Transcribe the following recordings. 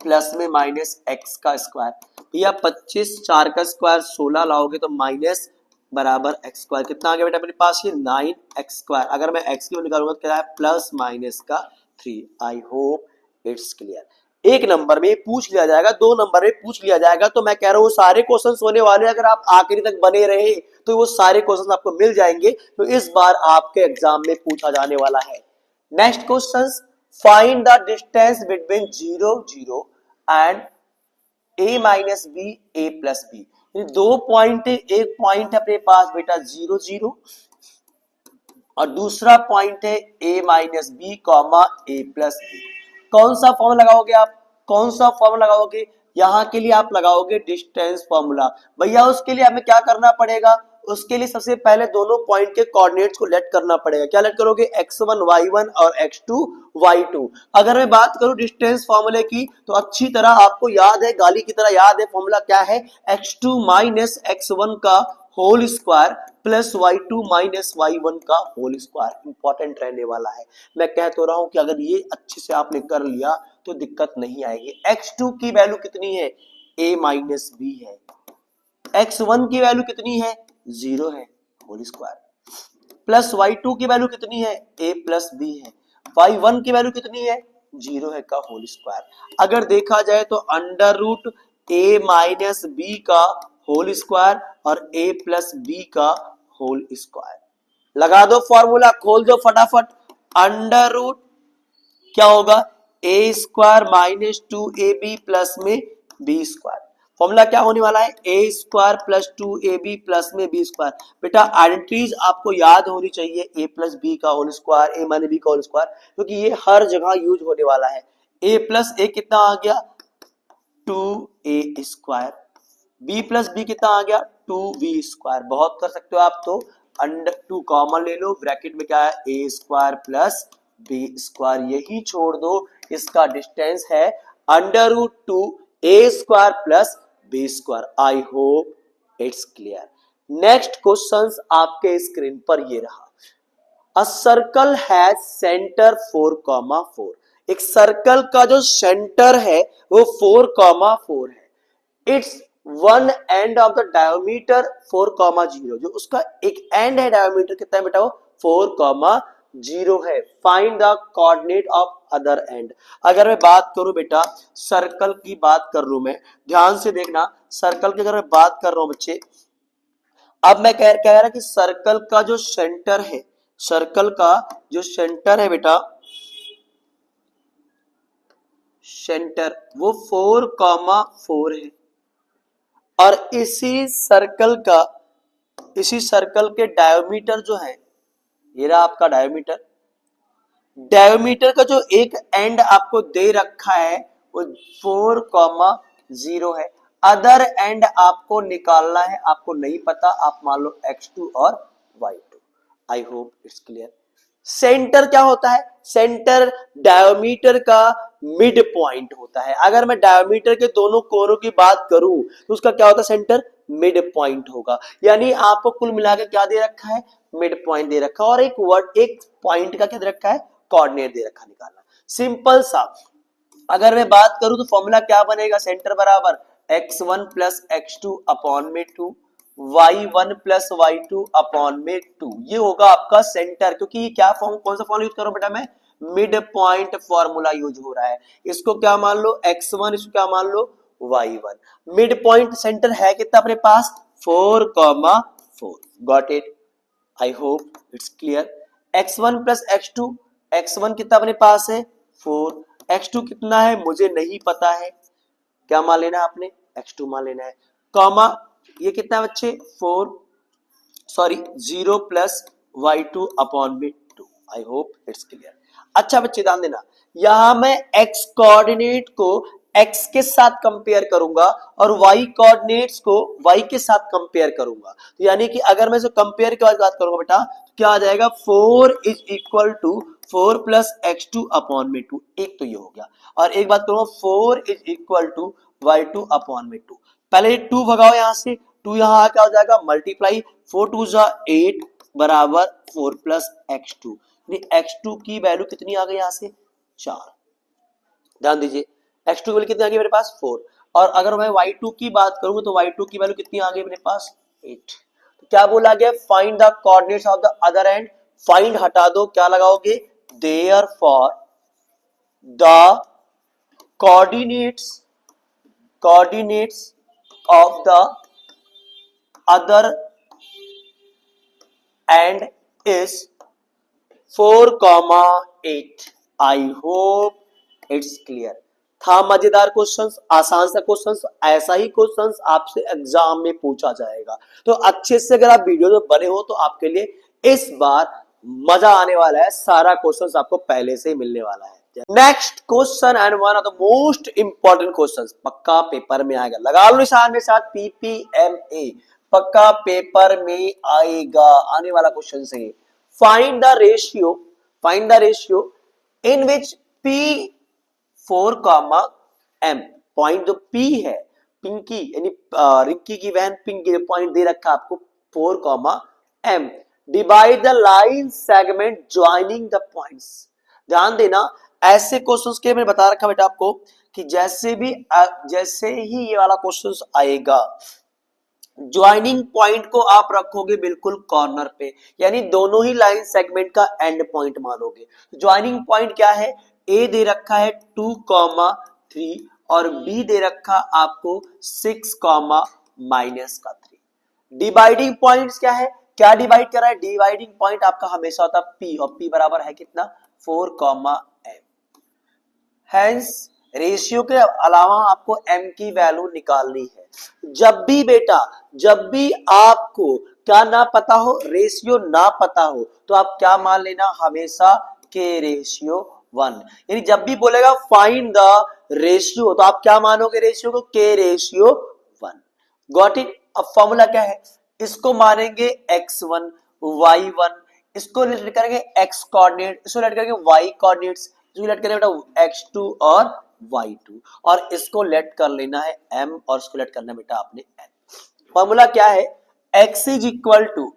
Plus में minus x का square. भैया 25 4 का स्क्वायर 16 लाओगे तो माइनस बराबर एक्स स्क्वायर। कितना आ गया बेटा अपने पास ये 9x स्क्वायर। अगर मैं x की वैल्यू निकालूंगा तो क्या है प्लस माइनस का 3। आई होप इट्स क्लियर। एक नंबर में पूछ लिया जाएगा, 2 नंबर में पूछ लिया जाएगा, तो मैं कह रहा हूं सारे क्वेश्चंस होने वाले। अगर आप आखिरी तक बने रहे तो वो सारे क्वेश्चंस आपको मिल जाएंगे। तो इस बार आपके एग्जाम में पूछा जाने वाला है। Next question, find the distance between 0 0 and a minus B A plus B. दो पॉइंट है, एक पॉइंट है अपने पास बेटा 0 0 और दूसरा पॉइंट है a minus B comma A plus B. कौन सा फॉर्मूला लगाओगे आप, कौन सा फॉर्मूला लगाओगे? यहां के लिए आप लगाओगे डिस्टेंस फॉर्मूला। भैया उसके लिए हमें क्या करना पड़ेगा? उसके लिए सबसे पहले दोनों पॉइंट के कोऑर्डिनेट्स को लेट करना पड़ेगा। क्या लेट करोगे? x1 y1 और x2 y2। अगर मैं बात करूं डिस्टेंस फॉर्मूले की तो अच्छी तरह आपको याद है, गाली की तरह याद है। फॉर्मूला क्या है? x2 माइनस x1 का whole square plus y2 minus y1 का होल स्क्वायर। इंपॉर्टेंट रहने वाला है। मैं कह तो रहा हूं कि अगर ये अच्छे से आपने कर लिया तो दिक्कत नहीं आएगी। x2 की वैल्यू कितनी है? a माइनस बी है। x1 की वैल्यू कितनी है? 0 है, होल स्क्वायर। प्लस y2 की वैल्यू कितनी है? a प्लस बी है। y1 की वैल्यू कितनी है? 0 है का होल स्क्वायर। अगर देखा जाए तो under root a minus B का होल स्क्वायर और a प्लस बी का होल स्क्वायर। लगा दो फॉर्मूला, खोल दो फटाफट। अंडर रूट क्या होगा? ए स्क्वायर माइनस 2ab प्लस में बी स्क्वायर। फॉर्मूला क्या होने वाला है? A square plus 2ab plus में बी स्क्वायर। बेटा आइडेंटिटीज आपको याद होनी चाहिए, ए प्लस बी का होल स्क्वायर, ए माइनस बी का होल स्क्वायर, क्योंकि ये हर जगह यूज होने वाला है। ए प्लस ए कितना आ गया? 2a square. B plus B कितना आ गया? 2b square. बहुत कर सकते हो आप, तो अंडर 2 कॉमन ले लो, ब्रैकेट में क्या है? A square plus B square. यही छोड़ दो, इसका डिस्टेंस है under root 2 A square plus B square. I hope it's clear. Next question आपके स्क्रीन पर ये रहा। A circle has centre 4,4। एक सर्कल का जो सेंटर है वो 4,4 है। It's one end of the diameter 4,0। जो उसका एक एंड है डायोमीटर कितना है बेटा? वो 4,0 है। Find the coordinate of other and. अगर मैं बात करूं बेटा, सर्कल की बात कर लूं मैं, ध्यान से देखना। सर्कल की अगर मैं बात कर रहा हूं बच्चे, अब मैं कह रहा कि सर्कल का जो सेंटर है, सर्कल का जो सेंटर है बेटा, सेंटर वो 4,4 है। और इसी सर्कल के डायोमीटर जो है, ये रहा आपका डायोमीटर। डायोमीटर का जो एक एंड आपको दे रखा है वो 4,0 है। अदर एंड आपको निकालना है, आपको नहीं पता, आप मान लो x2 और y2। I hope it's clear. Centre क्या होता है? सेंटर डायोमीटर का मिड पॉइंट होता है। अगर मैं डायोमीटर के दोनों कोनों की बात करूं तो उसका क्या होता है? सेंटर मिड पॉइंट होगा। यानी आपको कुल मिलाकर क्या दे रखा है? मिड पॉइंट दे रखा है, और एक पॉइंट का क्या दे रखा है? कोऑर्डिनेट दे रखा, निकालना सिंपल सा। अगर मैं बात करूं तो फॉर्मूला क्या बनेगा? सेंटर बराबर x1 प्लस x2 अपॉन में 2, y1 प्लस y2 अपॉन में 2। ये होगा आपका सेंटर। क्योंकि क्या फॉर्म, कौन सा फॉर्मूला यूज करो बेटा? मैं मिड पॉइंट फॉर्मूला यूज हो रहा है। इसको क्या मान लो? x1, इसको क्या मान लो? y1। मिड पॉइंट सेंटर है कितना अपने पास? 4,4। Got it? I hope it's clear. x1 plus x2, x1 कितना अपने पास है? 4। x2 कितना है मुझे नहीं पता है, क्या मान लेना है आपने? x2 मान लेना है। कॉमा ये कितना है बच्चे? 4, सॉरी 0 प्लस y2 अपॉन में 2। आई होप इट्स क्लियर। अच्छा बच्चे ध्यान देना, यहां मैं x कोऑर्डिनेट को x के साथ कंपेयर करूंगा और y कोऑर्डिनेट्स को y के साथ कंपेयर करूंगा। तो यानी कि अगर मैं इसे कंपेयर के बाद बात करूंगा बेटा, तो क्या आ जाएगा? 4 is equal to 4 plus x2 upon में 2। एक तो ये हो गया। और एक बात करूंगा, 4 is equal to y2 upon में 2। पहले 2 भगाओ यहां से, 2 यहां क्या हो जाएगा? मल्टीप्लाई 4 2 जा 8 बराबर 4 प्लस x2। x2 की वैल्यू कितनी आ गई यहां से? 4। ध्यान दीजिए, x2 की वैल्यू कितनी आ गई मेरे पास 4, और अगर मैं y2 की बात करूंगा तो y2 की वैल्यू कितनी आ गई मेरे पास 8। तो क्या बोला गया, find the coordinates of the other and, find हटा दो, क्या लगाओगे, therefore the coordinates of the other and is 4,8। I hope it's clear. था मजेदार क्वेश्चंस, आसान सा क्वेश्चंस, ऐसा ही क्वेश्चंस आपसे एग्जाम में पूछा जाएगा। तो अच्छे से अगर आप वीडियो में बने हो तो आपके लिए इस बार मजा आने वाला है, सारा क्वेश्चंस आपको पहले से ही मिलने वाला है। Next question and one of the most important questions, पक्का पेपर में आएगा, लगा लो निशान मेरे साथ, पीपीएमए पक्का पेपर में आएगा, आने वाला क्वेश्चन से। Find the ratio in which P 4, M, point जो P है, पिंकी यानी रिंकी की बहन पिंकी, पॉइंट दे रखा आपको 4, M, divide the line segment joining the points. ध्यान देना, ऐसे क्वेश्चंस के मैंने बता रखा बेटा आपको कि जैसे ही ये वाला क्वेश्चंस आएगा, ज्वाइनिंग पॉइंट को आप रखोगे बिल्कुल कॉर्नर पे, यानी दोनों ही लाइन सेगमेंट का एंड पॉइंट मानोगे। ज्वाइनिंग पॉइंट क्या है, ए दे रखा है 2,3 और बी दे रखा आपको 6,-3। डिवाइडिंग पॉइंट्स क्या है, क्या डिवाइड कर रहा है, डिवाइडिंग पॉइंट आपका हमेशा होता है पी, और पी बराबर है कितना 4,M। हैंस रेशियो के अलावा आपको m की वैल्यू निकालनी है। जब भी बेटा, जब भी आपको क्या ना पता हो, रेशियो ना पता हो, तो आप क्या मान लेना, हमेशा के रेशियो 1। यानी जब भी बोलेगा फाइंड द रेशियो, तो आप क्या मानोगे रेशियो को, के रेशियो 1। Got it. अब फॉर्मूला क्या है, इसको मानेंगे x1 y1, इसको रिलेट करेंगे x कोऑर्डिनेट, इसको रिलेट करेंगे y कोऑर्डिनेट्स, इसको लेट करें बेटा x2 और y2, और इसको लेट कर लेना है m, और इसको लेट करना है बेटा आपने n। फॉर्मूला क्या है, x इज इक्वल टू,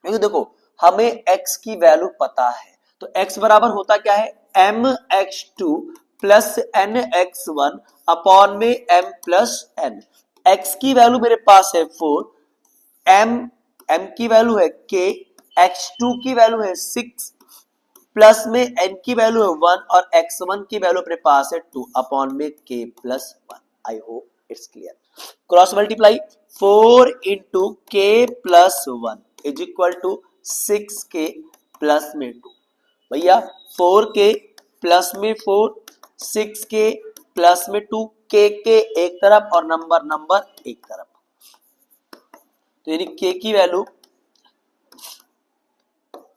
देखो हमें x की वैल्यू पता है, तो x बराबर होता क्या है, mx2 प्लस nx1 अपॉन में m प्लस n। x की वैल्यू मेरे पास है 4, m की वैल्यू है k, x2 की वैल्यू है 6, प्लस में n की वैल्यू है 1 और x1 की वैल्यू अपने पास है 2 अपॉन में k plus 1। I hope it's clear. Cross multiply 4 into k plus 1 is equal to 6k plus में 2। भैया 4k प्लस में 4, 6k प्लस में 2, k के एक तरफ और नंबर एक तरफ, तो यानी k की वैल्यू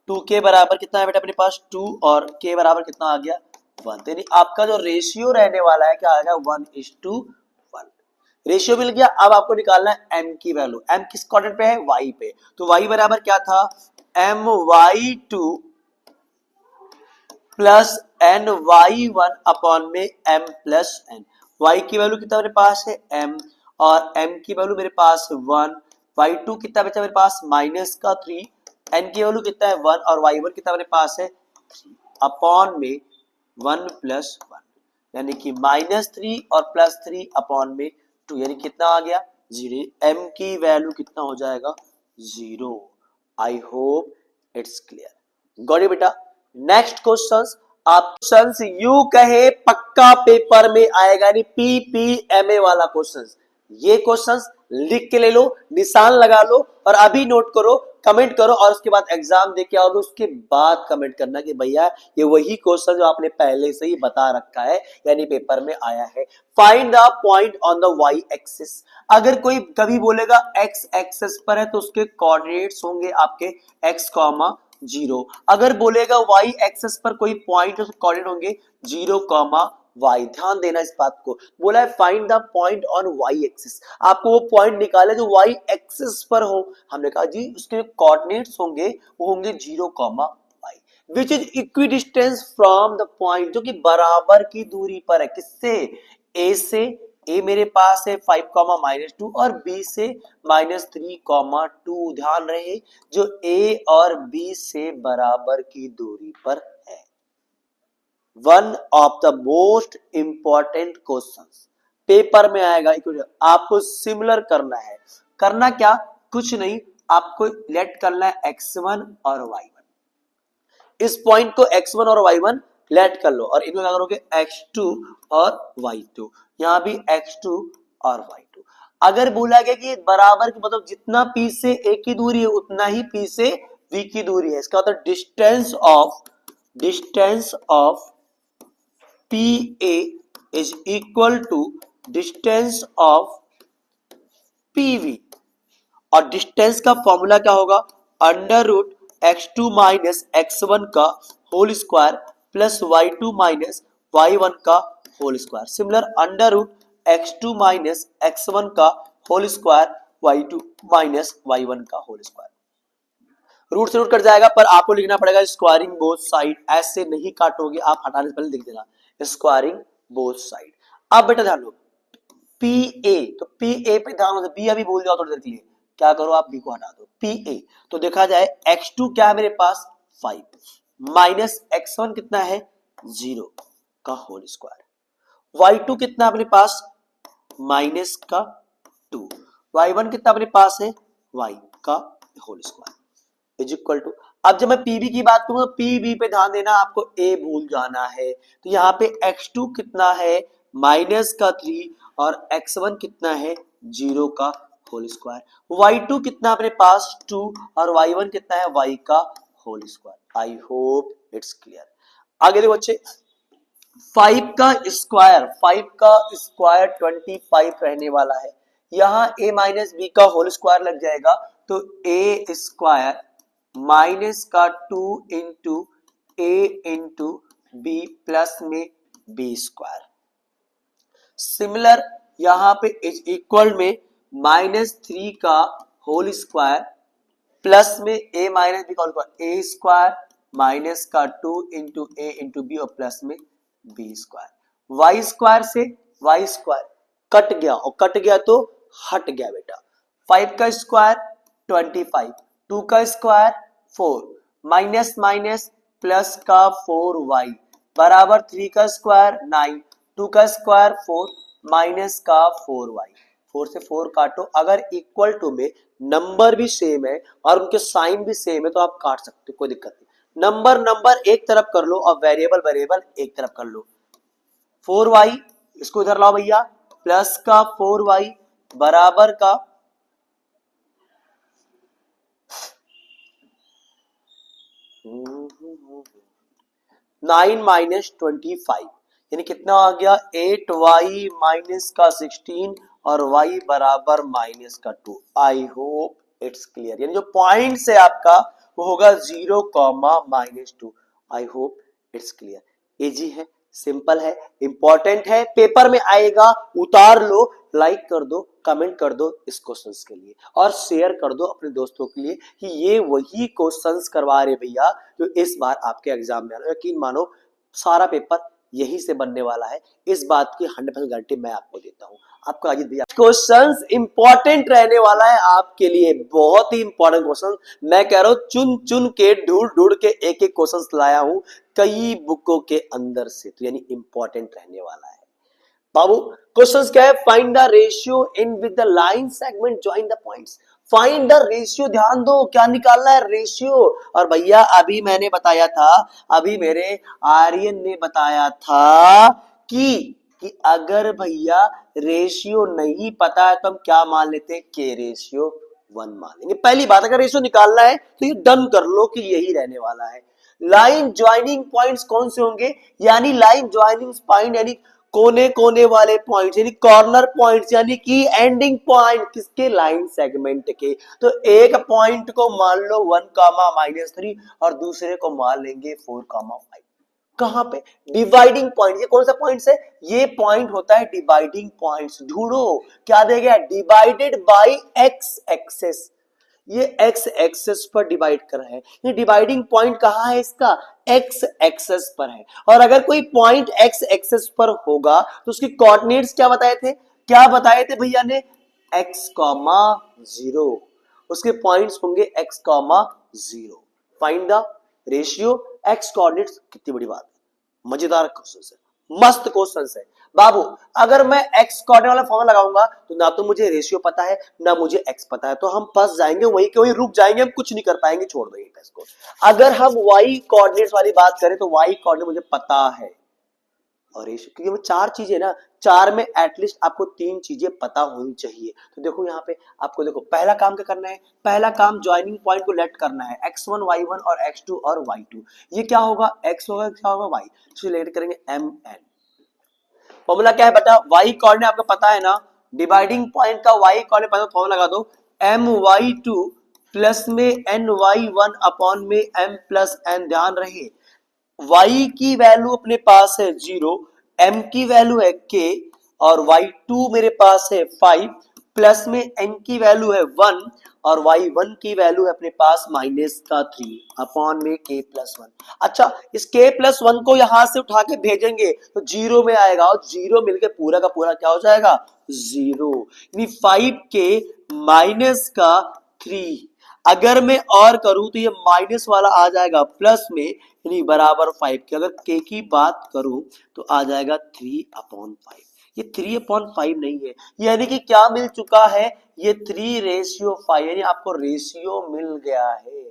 2k बराबर कितना है बेटा अपने पास 2, और k बराबर कितना आ गया 1। तो यानी आपका जो रेशियो रहने वाला है क्या आ गया 1:1। रेशियो मिल गया। अब आपको निकालना है m की वैल्यू, m किस कोऑर्डिनेट पे है, y पे, तो y बराबर क्या था my2 प्लस ny1 अपॉन में m प्लस n। y की वैल्यू कितना मेरे पास है m, और m की वैल्यू मेरे पास है 1, y2 कितना बचा मेरे पास माइनस का 3, n की वैल्यू कितना है 1 और y1 कितना मेरे पास है 3 अपॉन में 1 प्लस 1, यानी कि -3 और +3 अपॉन में 2, यानी कितना आ गया 0। m की वैल्यू कितना हो जाएगा 0। I hope it's clear. Got it बेटा। नेक्स्ट क्वेश्चंस, आप क्वेश्चंस यू कहे पक्का पेपर में आएगा, यानी पीपीएमए वाला क्वेश्चंस। ये क्वेश्चंस लिख के ले लो, निशान लगा लो और अभी नोट करो, कमेंट करो, और उसके बाद एग्जाम दे के आओगे, उसके बाद कमेंट करना कि भैया ये वही क्वेश्चन जो आपने पहले से ही बता रखा है, यानी पेपर में आया है। Find the point on the y axis. अगर कोई कभी बोलेगा x एक्सिस पर है तो उसके कोऑर्डिनेट्स होंगे आपके x, 0। अगर बोलेगा y एक्सिस पर कोई पॉइंट है तो कोऑर्डिनेट होंगे 0, y। ध्यान देना इस बात को, बोला है find the point on y axis, आपको वो पॉइंट निकाले जो y एक्सिस पर हो। हमने कहा जी उसके कोऑर्डिनेट्स होंगे वो होंगे 0, y, which is equidistance from the point, जो कि बराबर की दूरी पर है, किससे, a से। a मेरे पास है 5, -2 और b से -3, 2। ध्यान रहे जो a और b से बराबर की दूरी पर है। One of the most important questions paper में आएगा इक्वेशन। आपको सिमिलर करना है। करना क्या, कुछ नहीं, आपको लेट करना है x1 और y1। इस पॉइंट को x1 और y1 लेट कर लो और इनको क्या करोगे x2 और y2। यहां भी x2 और y2। अगर बोला गया कि बराबर की मतलब जितना p से a की दूरी है उतना ही p से v की दूरी है, इसका मतलब distance of PA is equal to distance of PV। और डिस्टेंस का फॉर्मूला क्या होगा, under root x2 minus x1 का whole square plus y2 minus y1 का whole square. Similar under root x2 minus x1 का whole square y2 minus y1 का whole square. Root से root cut जाएगा पर आपको लिखना पड़ेगा स्क्वायरिंग बोथ साइड। ऐसे नहीं काटोगे आप, हटाने से पहले लिख देना स्क्वायरिंग बोथ साइड। अब बेटा ध्यान लो पी ए, तो पी ए पे ध्यान दो, बी अभी भूल जाओ थोड़ी देर के लिए, क्या करो आप बी को हटा दो। पी ए तो देखा जाए x2 क्या है मेरे पास 5 माइनस x1 कितना है 0 का होल स्क्वायर, y2 कितना अपने पास माइनस का 2, y1 कितना अपने पास है y का whole square is equal to. अब जब मैं पीबी की बात करूं तो पीबी पे ध्यान देना, आपको ए भूल जाना है। तो यहाँ पे x2 कितना है माइनस का 3 और x1 कितना है 0 का होल स्क्वायर, y2 कितना अपने पास 2 और y1 कितना है y का whole square. I hope it's clear. आगे देखो बच्चे 5 का स्क्वायर 25 रहने वाला है। यहाँ a माइनस बी का होल स्क्वायर लग जाएगा तो ए स्क्वायर माइनस का 2 इंटू ए इंटू बी प्लस में बी स्क्वायर। सिमिलर यहां पे इज इक्वल में -3 का होल स्क्वायर प्लस में ए माइनस बी का होल स्क्वायर, ए स्क्वायर माइनस का 2 इंटू ए इंटू बी और प्लस में बी स्क्वायर। वाई स्क्वायर से वाई स्क्वायर कट गया और कट गया तो हट गया बेटा। 5 का स्क्वायर 25, 2 का स्क्वायर 4 माइनस माइनस प्लस का 4y बराबर 3 का स्क्वायर 9, 2 का स्क्वायर 4 माइनस का 4y। 4 से 4 काटो, अगर इक्वल टू में नंबर भी सेम है और उनके साइन भी सेम है तो आप काट सकते हो, कोई दिक्कत नहीं। नंबर एक तरफ कर लो और वेरिएबल एक तरफ कर लो। 4y इसको इधर लाओ भैया, प्लस का 4y बराबर का 9 माइनस 25 यानी कितना आ गया 8y माइनस का 16 और y बराबर माइनस का 2। आई होप इट्स क्लियर। यानी जो पॉइंट है आपका वो होगा 0 comma -2। I hope it's clear. Easy है, सिंपल है, इंपॉर्टेंट है, पेपर में आएगा, उतार लो, लाइक कर दो, कमेंट कर दो इस क्वेश्चंस के लिए और शेयर कर दो अपने दोस्तों के लिए कि ये वही क्वेश्चंस करवा रहे भैया जो इस बार आपके एग्जाम में आ रहा है। यकीन मानो सारा पेपर यही से बनने वाला है, इस बात की 100% गारंटी मैं आपको देता हूं। आपका अजीत भैया क्वेश्चंस इंपॉर्टेंट रहने वाला है आपके लिए, बहुत ही इंपॉर्टेंट क्वेश्चन। मैं कह रहा हूं चुन चुन के ढूंढ के एक एक क्वेश्चंस लाया हूं कई बुकों के अंदर से, तो यानी इंपॉर्टेंट रहने वाला है बाबू। क्वेश्चंस क्या है, find the ratio in with the line segment join the points. Find the ratio, ध्यान दो क्या निकालना है रेशियो। और भैया अभी मैंने बताया था, अभी मेरे आर्यन ने बताया था कि अगर भैया रेशियो नहीं पता है तो हम क्या मान लेते हैं के रेशियो 1 मान लेंगे। पहली बात अगर रेशियो निकालना है तो ये डन कर लो कि यही रहने वाला है। लाइन ज्वाइनिंग पॉइंट्स कौन से होंगे, यानी लाइन ज्वाइनिंग पॉइंट यानी कोने कोने वाले पॉइंट्स यानी कॉर्नर पॉइंट्स यानी कि एंडिंग पॉइंट किसके लाइन सेगमेंट के। तो एक पॉइंट को मान लो 1 कामा -3 और दूसरे को मान लेंगे 4 कामा 5। कहां पे डिवाइडिंग पॉइंट, ये कौन सा पॉइंट है, ये पॉइंट होता है डिवाइडिंग पॉइंट्स। ढूंढो क्या देगा, डिवाइडेड बाय एक्स एक्सेस, ये एक्स एक्सेस पर डिवाइड कर रहा है। ये डिवाइडिंग पॉइंट कहां है इसका, एक्स एक्सेस पर है। और अगर कोई पॉइंट एक्स एक्सेस पर होगा तो उसकी कोऑर्डिनेट्स क्या बताए थे, क्या बताए थे भैया ने, एक्स कॉमा 0, उसके पॉइंट्स होंगे x comma 0। Find the ratio x coordinates, कितनी बड़ी बात है। मजेदार क्वेश्चन है, मस्त क्वेश्चन है बाबू। अगर मैं एक्स कोऑर्डिनेट वाला फॉर्मूला लगाऊंगा तो ना तो मुझे रेशियो पता है ना मुझे एक्स पता है, तो हम फंस जाएंगे, वहीं के वहीं रुक जाएंगे, हम कुछ नहीं कर पाएंगे, छोड़ देंगे इसको। अगर हम वाई कोऑर्डिनेट्स वाली बात करें तो वाई कोऑर्डिनेट मुझे पता है और रेशियो, क्योंकि वो चार चीजें ना, चार में एटलीस्ट आपको तीन चीजें पता होनी चाहिए। तो देखो यहाँ पे आपको, देखो पहला काम क्या करना है, पहला काम ज्वाइनिंग पॉइंट को लेट करना है, x1 y1 और x2 और y2। ये क्या होगा, x होगा, क्या होगा y, तो लेट करेंगे mn। फॉर्मूला क्या है बेटा, y कोऑर्डिनेट आपको पता है ना, डिवाइडिंग पॉइंट का y कोऑर्डिनेट पता, फॉर्मूला लगा दो, my2 प्लस में ny1 अपॉन में m प्लस n। ध्यान रहे y की वैल्यू अपने पास है 0, m की वैल्यू है k और y2 मेरे पास है 5, प्लस में n की वैल्यू है 1 और y1 की वैल्यू है अपने पास माइनस का 3 अपॉन में k प्लस 1। अच्छा, इस k प्लस 1 को यहां से उठा के भेजेंगे तो 0 में आएगा और 0 मिलके पूरा का पूरा क्या हो जाएगा, 0, यानी 5k माइनस का 3। अगर मैं और करूं तो ये माइनस वाला आ जाएगा प्लस में, यानी बराबर 5 के। अगर k की बात करूं तो आ जाएगा 3/5। ये 3/5 नहीं है, यानी कि क्या मिल चुका है, ये 3:5, यानी आपको रेशियो मिल गया है,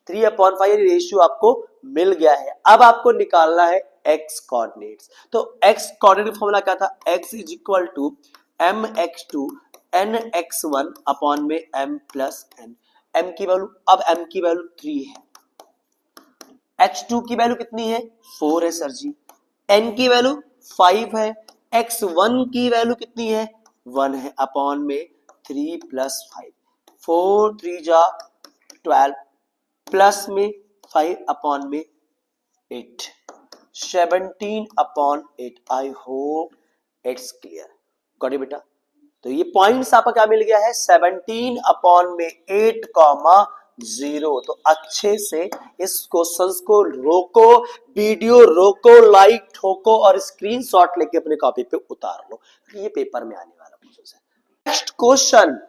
3/5 यानी रेशियो आपको मिल गया है। अब आपको निकालना है x कोऑर्डिनेट्स। तो x कोऑर्डिनेट फॉर्मूला क्या था, x is equal to mx2 nx1 upon में m प्लस n। m की वैल्यू, अब m की वैल्यू 3 है, h2 की वैल्यू कितनी है, 4 है सर जी, n की वैल्यू 5 है, x1 की वैल्यू कितनी है, 1 है, अपॉन में 3 प्लस 5, 4 3 जा 12 प्लस में 5 अपॉन में 8, 17/8। आई hope it's clear, got it बेटा। तो ये पॉइंट्स आपका क्या मिल गया है, 17/8,0। तो अच्छे से इस क्वेश्चंस को रोको, वीडियो रोको, लाइक ठोको और स्क्रीनशॉट लेके अपने कॉपी पे उतार लो, ये पेपर में आने वाला क्वेश्चन है। नेक्स्ट क्वेश्चन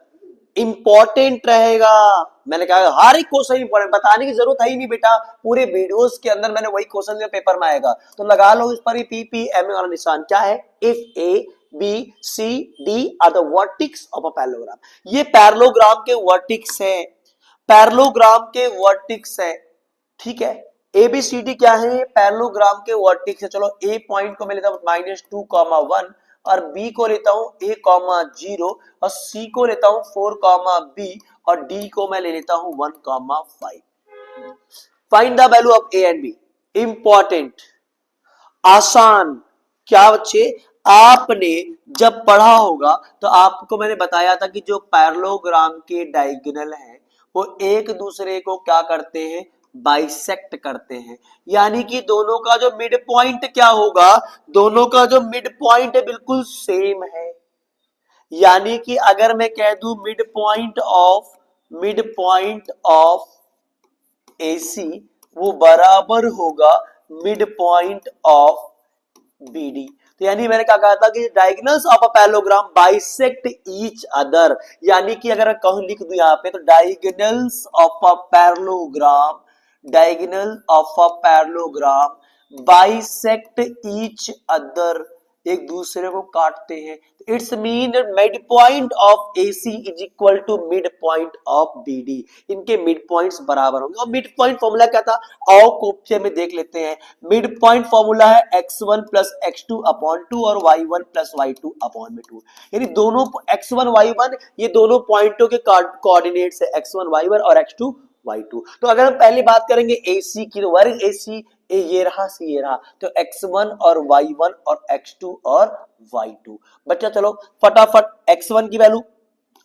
इंपॉर्टेंट रहेगा, मैंने कहा हर एक क्वेश्चन इंपॉर्टेंट, बताने की जरूरत है ही नहीं बेटा, पूरे वीडियोस के अंदर मैंने वही क्वेश्चन जो पेपर में आएगा, तो लगा लो इस पर ही PPMA वाला निशान। क्या है, if A B C D are the vertices of a parallelogram, ये पैरेललोग्राम के वर्टिक्स है, पैरेललोग्राम के वर्टिक्स है, ठीक है। ABCD क्या है, पैरेललोग्राम के वर्टिक्स है। चलो A पॉइंट को मैं लेता हूं -2,1 और B को लेता हूं A,0 और C को लेता हूं 4,B और D को मैं ले लेता हूं 1,5। Find the value of A and B। Important, आसान। क्या बच्चे, आपने जब पढ़ा होगा तो आपको मैंने बताया था कि जो पैरेललोग्राम के डायगोनल हैं वो एक दूसरे को क्या करते हैं, बाइसेक्ट करते हैं, यानी कि दोनों का जो मिड पॉइंट क्या होगा, दोनों का जो मिड पॉइंट है बिल्कुल सेम है। यानी कि अगर मैं कह दूं मिड पॉइंट ऑफ AC वो बराबर होगा मिड पॉइंट ऑफ BD। तो यानी मैंने क्या कहा था कि diagonals of a parallelogram bisect each other, यानी कि अगर कहूं लिख दूं यहां पे तो diagonals of a parallelogram, diagonal of a parallelogram bisect each other, एक दूसरे को काटते हैं। It's mean mid point of AC is equal to mid point of BD, इनके मिड पॉइंट्स बराबर होंगे। और मिड पॉइंट फॉर्मूला क्या था, आओ क्वेश्चन में देख लेते हैं। मिड पॉइंट फॉर्मूला है x1 प्लस x2 अपॉन 2 और y1 प्लस y2 अपॉन में 2, यानी दोनों x1 y1 ये दोनों पॉइंटों के कोऑर्डिनेट्स है, x1 y1 और x2 y2। तो अगर हम पहले बात करेंगे AC की, तो वर्ग AC ये रहा C ये रहा, तो x1 और y1 और x2 और y2। बच्चा चलो फटाफट x1 की वैल्यू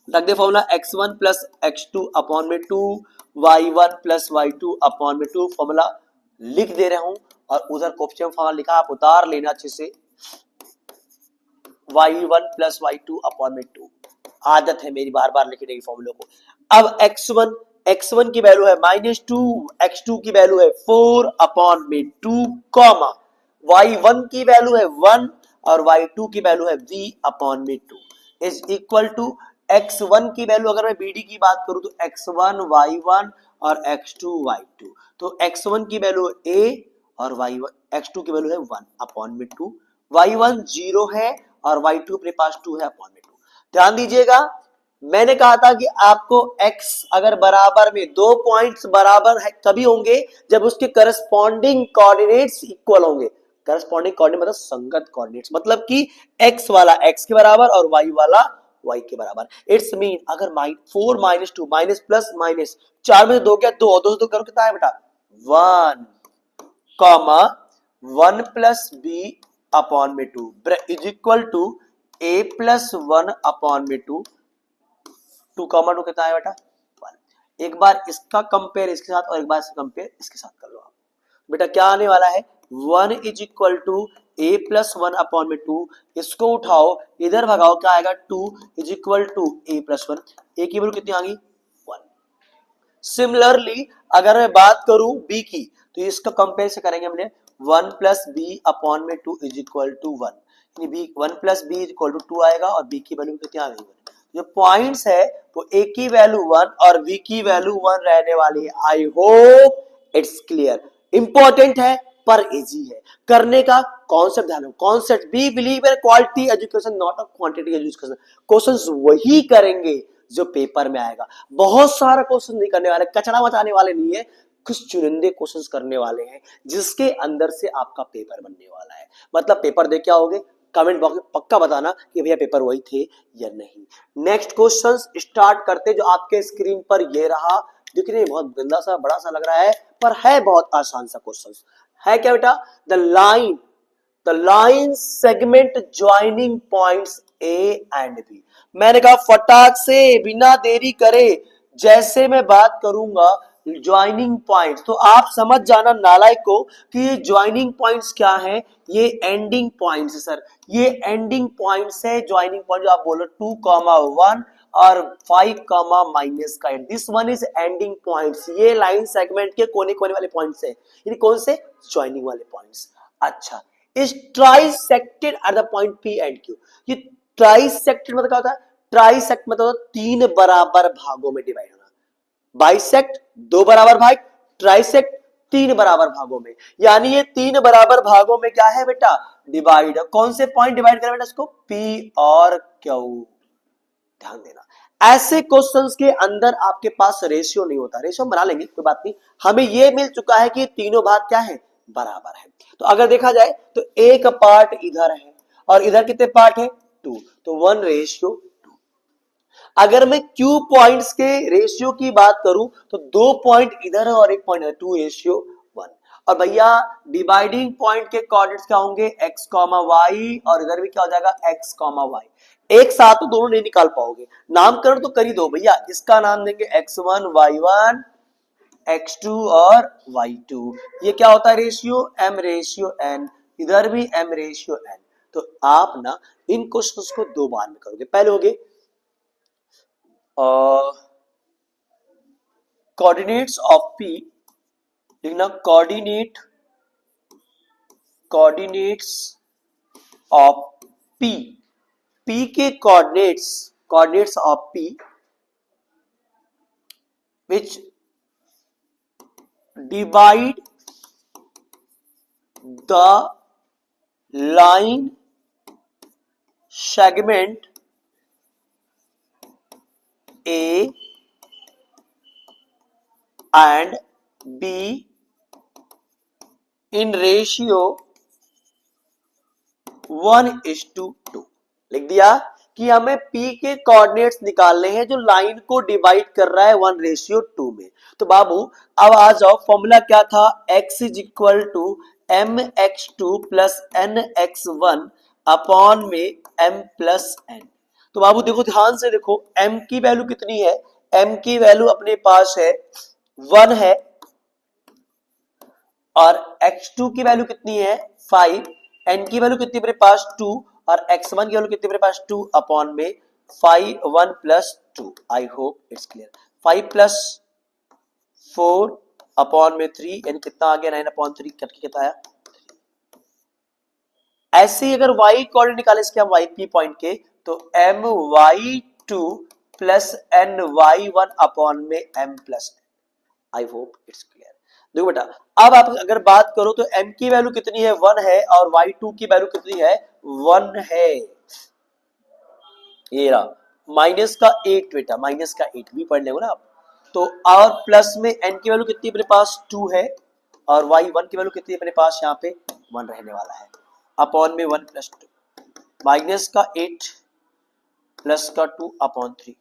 रख दे, formula x1 plus x2 upon में 2, y1 प्लस y2 अपॉन में 2, फॉर्मूला लिख दे रहा हूं और उधर क्वेश्चन फॉर्मूला लिखा, आप उतार लेना अच्छे से, y1 प्लस y2 अपॉन में 2। आदत है मेरी बार बार लिखने की फॉर्मूले को। अब x1 की वैल्यू है -2, x2 की वैल्यू है 4 अपॉन में 2 कॉमा, y1 की वैल्यू है 1 और y2 की वैल्यू है v अपॉन में 2 इज इक्वल टू x1 की वैल्यू, अगर मैं BD की बात करूं तो x1 y1 और x2 y2, तो x1 की वैल्यू A और x2 की वैल्यू है 1/2, y1 0 है और y2 अपने पास 2 है अपॉन में 2। ध्यान दीजिएगा, मैंने कहा था कि आपको x अगर बराबर में दो पॉइंट्स बराबर है तभी होंगे जब उसके करस्पॉन्डिंग कोऑर्डिनेट्स इक्वल होंगे। करस्पॉन्डिंग कोऑर्डिनेट मतलब संगत कोऑर्डिनेट्स, मतलब कि x वाला x के बराबर और y वाला y के बराबर। इट्स मीन अगर 4 माइनस 2 माइनस प्लस माइनस 4 में से 2 क्या 2 2 से 2 करो कितना है बेटा 1 कॉमा 1 प्लस बी अपॉन में 2 is equal to a plus 1 upon में 2 2 कितना है बेटा 1। एक बार इसका कंपेयर इसके साथ और एक बार इसका कंपेयर इसके साथ कर लो आप। बेटा क्या आने वाला है 1 is equal to a plus 1 upon में 2, इसको उठाओ इधर भगाओ क्या आएगा 2 is equal to a plus 1। a की वैल्यू कितनी आ गई 1। सिमिलरली अगर मैं बात करूं b की तो इसका कंपेयर से करेंगे हमने 1 प्लस बी अपॉन में 2 इज इक्वल टू 1, यानी B 1 plus B is equal to 2 आएगा और b की वैल्यू कितनी आ गई 1। जो पॉइंट्स है वो a की वैल्यू 1 और b की वैल्यू 1 रहने वाली है। I hope it's clear. Important है पर इजी है करने का, कॉन्सेप्ट ध्यान रखो। Concept we believe in quality education not a quantity education. Questions वही करेंगे जो पेपर में आएगा। बहुत सारा क्वेश्चन नहीं करने वाले, कचरा मचाने वाले नहीं है, कुछ चुनिंदे क्वेश्चंस करने वाले हैं जिसके अंदर से आपका पेपर बनने वाला है। मतलब पेपर दे क्या होगे कमेंट बॉक्स में पक्का बताना कि भैया पेपर वही थे या नहीं। नेक्स्ट क्वेश्चंस स्टार्ट करते जो आपके स्क्रीन पर ये रहा। दिखने में बहुत गंदा सा बड़ा सा लग रहा है पर है बहुत आसान सा क्वेश्चंस है। क्या बेटा the line segment joining points A and B. मैंने कहा फटाक से बिना देरी करे जैसे मैं बात करूंगा ज्वाइनिंग पॉइंट्स तो आप समझ जाना नालायक को कि ये ज्वाइनिंग पॉइंट्स क्या है, ये एंडिंग पॉइंट्स है सर, ये एंडिंग पॉइंट्स है। ज्वाइनिंग पॉइंट जो आप बोलो 2,1 और 5, का and, this one is ending points. ये लाइन सेगमेंट के कोने कोने वाले पॉइंट्स है, यानी कौन से ज्वाइनिंग वाले पॉइंट्स। अच्छा, is trisected at the point P and Q. ये ट्राइसेक्टेड मतलब क्या होता है, ट्राइसेक्ट मतलब 3 बराबर भागों में डिवाइड होना। बाइसेक्ट 2 बराबर भाग, ट्राइसेक्ट 3 बराबर भागों में, यानी ये 3 बराबर भागों में क्या है बेटा डिवाइड। कौन से पॉइंट डिवाइड करें बेटा इसको पी और क्यू। ध्यान देना ऐसे क्वेश्चंस के अंदर आपके पास रेशियो नहीं होता, रेशियो बना लेंगे कोई बात नहीं। हमें ये मिल चुका है कि तीनों भाग क्या है बराबर है। तो अगर देखा जाए तो एक पार्ट इधर है और इधर कितने पार्ट है 2, तो 1:2। अगर मैं क्यू पॉइंट्स के रेशियो की बात करूं तो 2 पॉइंट इधर है और 1 पॉइंट इधर, 2:1। और भैया डिवाइडिंग पॉइंट के कोऑर्डिनेट्स क्या होंगे x, y और इधर भी क्या हो जाएगा x, y। एक साथ तो दोनों नहीं निकाल पाओगे, नामकरण तो कर ही दो भैया। इसका नाम देंगे x1 y1 x2 और y2। ये क्या होता है रेशियो m/n, इधर भी m/n। तो आप ना इन क्वेश्चंस को 2 बार में करोगे। पहले होगे कोऑर्डिनेट्स ऑफ p, लिखना कोऑर्डिनेट्स ऑफ p, p के coordinates of p which divide the line segment A and B in ratio 1:2। लिख दिया कि हमें P के कोऑर्डिनेट्स निकालने हैं जो लाइन को डिवाइड कर रहा है 1:2 में। तो बाबू अब आ जाओ, फॉर्मूला क्या था x is equal to mx2 plus nx1 upon में m प्लस n। तो बाबू देखो ध्यान से देखो, m की वैल्यू कितनी है, m की वैल्यू अपने पास है 1 है और x2 की वैल्यू कितनी है 5, n की वैल्यू कितनी मेरे पास 2 और x1 की वैल्यू कितनी मेरे पास 2 अपॉन में 1 plus 2। I hope it's clear. 5 plus 4 upon में 3 यानी कितना आ गया 9/3 करके कितना आया। ऐसे ही अगर y कोऑर्डिनेट निकाले इसके हम y p पॉइंट के तो my2 प्लस ny1 अपॉन में m plus. I hope it's clear. देखो बेटा, अब आप अगर बात करो तो m की वैल्यू कितनी है 1 है और y2 की वैल्यू कितनी है 1 है। ये रहा माइनस का 8 बेटा, माइनस का 8 भी पढ़ लेंगे ना आप। तो और प्लस में n की वैल्यू कितनी अपने पास 2 है और y1 की वैल्यू कितनी अपने पास यहाँ पे 1 रहने वाला है, अपॉन में 1 प्लस 2 माइनस का 8 प्लस का 2 अपॉन 3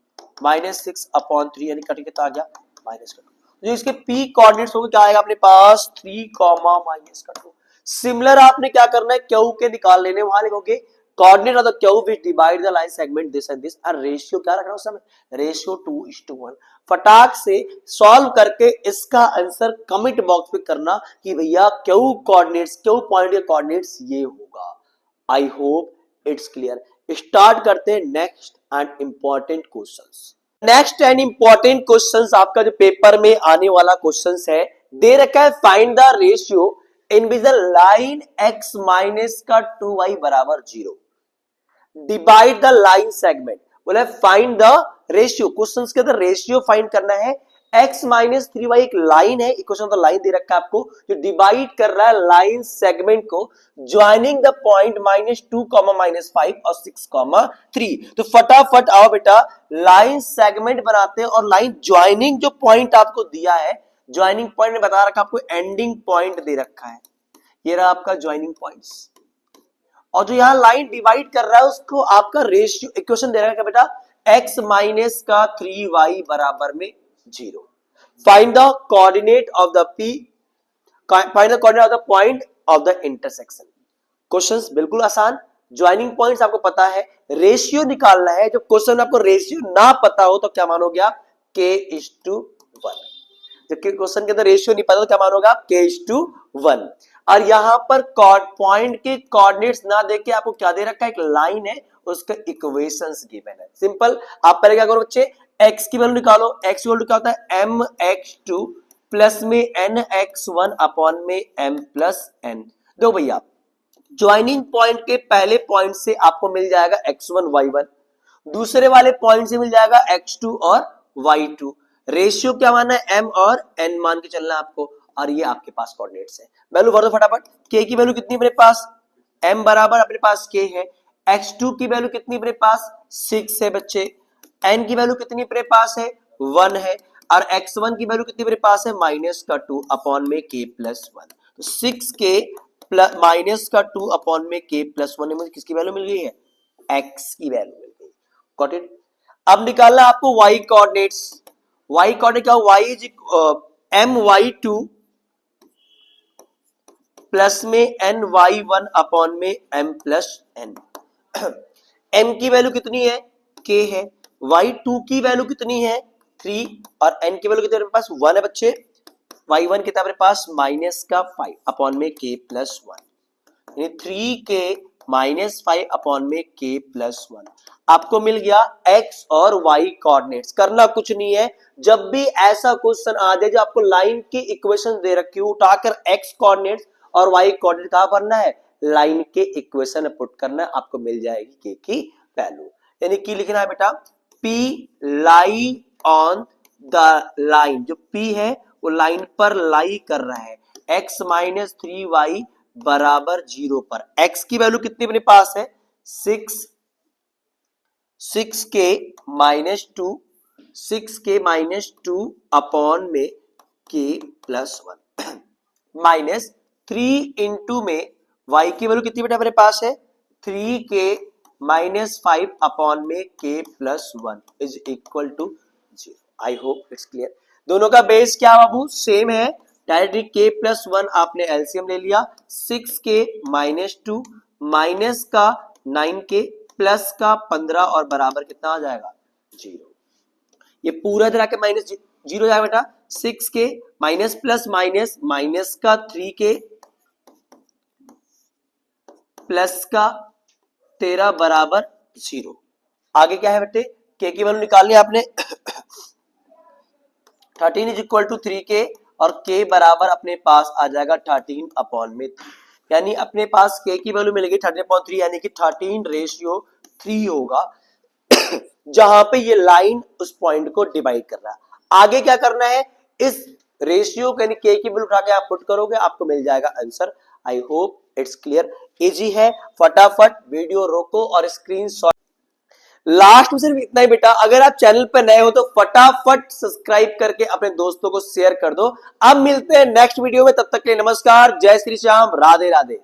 माइनस 6 अपॉन 3 यानी कट कितना आ गया माइनस का 2। जो इसके p कोऑर्डिनेट्स होंगे क्या आएगा अपने पास 3 कॉमा माइनस का 2। सिमिलर आपने क्या करना है क्यू के निकाल लेने, वहां लिखोगे coordinate of the Q which divide the line segment this and this, और रेशियो क्या रखना है उस समय रेशियो 2:1। फटाक से सॉल्व करके इसका आंसर कमेंट बॉक्स में करना कि भैया क्यू कोऑर्डिनेट्स क्यू पॉइंट के कोऑर्डिनेट्स ये होगा। आई होप इट्स क्लियर। स्टार्ट करते हैं next and important questions. Next and important questions आपका जो पेपर में आने वाला क्वेश्चंस है, दे रखा है find the ratio in which the line x minus का 2y बराबर 0 डिवाइड द लाइन सेगमेंट। बोले फाइंड द रेशियो, क्वेश्चंस के अंदर रेशियो फाइंड करना है। x माइनस 3y एक लाइन है, इक्वेशन तो लाइन दे रखा है आपको जो डिवाइड कर रहा है लाइन सेगमेंट को ज्वाइनिंग द पॉइंट -2 -5 और 6 3। तो फटाफट आओ बेटा लाइन सेगमेंट बनाते हैं और लाइन ज्वाइनिंग जो पॉइंट आपको दिया है, ज्वाइनिंग पॉइंट में बता रखा आपको एंडिंग पॉइंट दे रखा है, ये रहा आपका ज्वाइनिंग पॉइंट्स। और जो यहां लाइन डिवाइड कर रहा है उसको आपका रेशियो इक्वेशन दे रखा है बेटा x माइनस का 3y बराबर में 0। Find the coordinate of the p, find the coordinate of the point of the intersection. Questions बिल्कुल आसान, ज्वाइनिंग पॉइंट्स आपको पता है, रेशियो निकालना है। जब क्वेश्चन में आपको रेशियो ना पता हो तो क्या मानोगे आप k:1। जबकि क्वेश्चन के अंदर रेशियो नहीं पता तो क्या मानोगे आप k:1। और यहां पर पॉइंट के कोऑर्डिनेट्स ना देके आपको क्या दे रखा है एक लाइन है, उसका इक्वेशंस गिवन है। सिंपल, आप पहले क्या करो बच्चे x की वैल्यू निकालो। x की वैल्यू क्या होता है mx2 प्लस में nx1 अपॉन में m प्लस n। दो भैया ज्वाइनिंग पॉइंट के पहले पॉइंट से आपको मिल जाएगा x1 y1, दूसरे वाले पॉइंट से मिल जाएगा x2 और y2। रेशियो क्या माना है m और n मान के चलना है आपको, और ये आपके पास कोऑर्डिनेट्स है। वैल्यू भर दो फटाफट। k की वैल्यू कितनी मेरे पास m बराबर अपने पास k है, x2 की वैल्यू कितनी मेरे पास 6 है बच्चे, n की वैल्यू कितनी मेरे पास है 1 है, और x1 की वैल्यू कितनी मेरे पास है -2 अपॉन में k प्लस 1। तो 6k माइनस का 2 अपॉन में k प्लस 1 मुझे किसकी वैल्यू मिल गई है x की वैल्यू मिल गई। Got it. अब निकालना आपको y कोऑर्डिनेट्स। y कोऑर्डिनेट क्या y इज my2 प्लस में ny1 अपॉन में m प्लस n। m की वैल्यू कितनी है k है, y2 की वैल्यू कितनी है 3 और n की वैल्यू कितनी है पास 1 है बच्चे, y1 कितना मेरे पास -5 अपॉन में k प्लस 1, यानी 3k -5 अपॉन में k प्लस 1। आपको मिल गया x और y कोऑर्डिनेट्स। करना कुछ नहीं है, जब भी ऐसा क्वेश्चन आ जाए जो आपको लाइन की इक्वेशन दे रखी हो, उठाकर x कोऑर्डिनेट्स और y कोऑर्डिनेट कहां भरना है लाइन के इक्वेशन पुट करना है, आपको मिल जाएगी k की वैल्यू। यानी कि लिखना है बेटा p lie on the line, जो p है वो लाइन पर लाई कर रहा है x -3y बराबर 0 पर। x की वैल्यू कितनी अपने पास है 6k -2 अपॉन में k प्लस 1 माइनस 3 इंटू में y की वैल्यू कितनी बेटा मेरे पास है 3k -5 अपॉन में k plus 1 is equal to 0। I hope it's clear. दोनों का बेस क्या बाबू सेम है, डायरेक्टली k प्लस 1 आपने एलसीएम ले लिया, 6k -2 माइनस का 9k प्लस का 15 और बराबर कितना आ जाएगा 0। ये पूरा तरह के माइनस 0 जाएगा बेटा, 6k minus plus minus minus का 3k प्लस का 13 बराबर 0। आगे क्या है बेटे k की वैल्यू निकालनी है आपने 13 इज इक्वल टू 3k और k बराबर अपने पास आ जाएगा 13 अपॉन में 3, यानी अपने पास k की वैल्यू मिलेगी 13/3 यानी कि 13:3 होगा जहां पे ये लाइन उस पॉइंट को डिवाइड कर रहा है। आगे क्या करना है इस रेशियो यानी के की वैल्यू उठा के आप पुट करोगे, आपको मिल जाएगा answer. I hope it's clear, easy है, फटाफट वीडियो रोको और स्क्रीनशॉट। लास्ट में सिर्फ इतना ही बेटा, अगर आप चैनल पर नए हो तो फटाफट सब्सक्राइब करके अपने दोस्तों को शेयर कर दो। अब मिलते हैं नेक्स्ट वीडियो में, तब तक के लिए नमस्कार, जय श्री श्याम, राधे राधे।